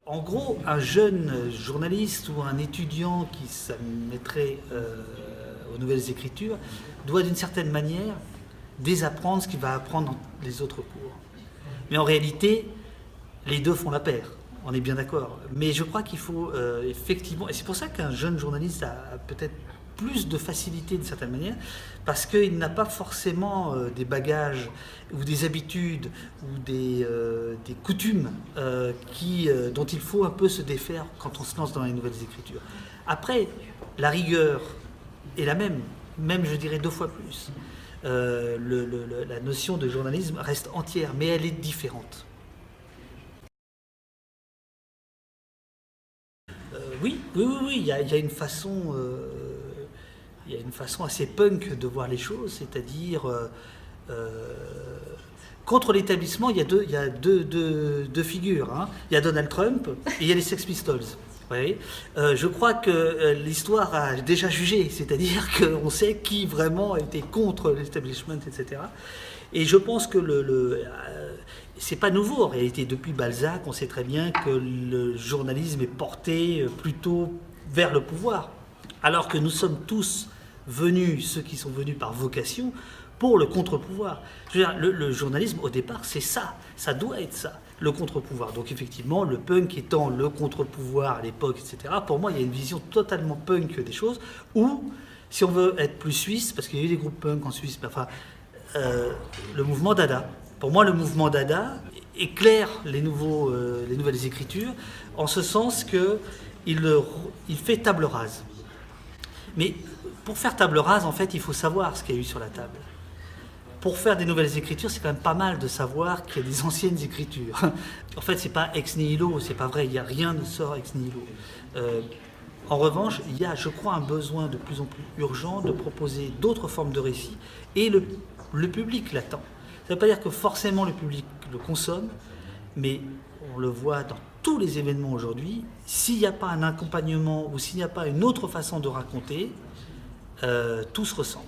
En gros, un jeune journaliste ou un étudiant qui s'admettrait aux nouvelles écritures doit d'une certaine manière désapprendre ce qu'il va apprendre dans les autres cours. Mais en réalité, les deux font la paire, on est bien d'accord. Mais je crois qu'il faut effectivement, et c'est pour ça qu'un jeune journaliste a peut-être plus de facilité d'une certaine manière, parce qu'il n'a pas forcément des bagages ou des habitudes ou des coutumes dont il faut un peu se défaire quand on se lance dans les nouvelles écritures. Après, la rigueur est la même, même je dirais 2 fois plus. La notion de journalisme reste entière, mais elle est différente. Oui, il y a une façon, il y a une façon assez punk de voir les choses, c'est-à-dire contre l'établissement, il y a deux figures, hein. Il y a Donald Trump et il y a les Sex Pistols. Oui. Je crois que l'histoire a déjà jugé, c'est-à-dire qu'on sait qui vraiment était contre l'establishment, etc. Et je pense que c'est pas nouveau en réalité. Depuis Balzac, on sait très bien que le journalisme est porté plutôt vers le pouvoir. Alors que nous sommes tous venus, ceux qui sont venus par vocation, pour le contre-pouvoir. Je veux dire, le journalisme, au départ, c'est ça doit être ça, le contre-pouvoir. Donc effectivement, le punk étant le contre-pouvoir à l'époque, etc., pour moi, il y a une vision totalement punk des choses, où, si on veut être plus suisse, parce qu'il y a eu des groupes punk en Suisse, mais enfin, le mouvement Dada. Pour moi, le mouvement Dada éclaire les nouvelles écritures, en ce sens qu'il fait table rase. Mais pour faire table rase, en fait, il faut savoir ce qu'il y a eu sur la table. Pour faire des nouvelles écritures, c'est quand même pas mal de savoir qu'il y a des anciennes écritures. En fait, c'est pas ex nihilo, c'est pas vrai, il y a rien ne sort ex nihilo. En revanche, il y a, je crois, un besoin de plus en plus urgent de proposer d'autres formes de récits, et le public l'attend. Ça ne veut pas dire que forcément le public le consomme, mais on le voit dans tous les événements aujourd'hui, s'il n'y a pas un accompagnement ou s'il n'y a pas une autre façon de raconter, tout se ressemble.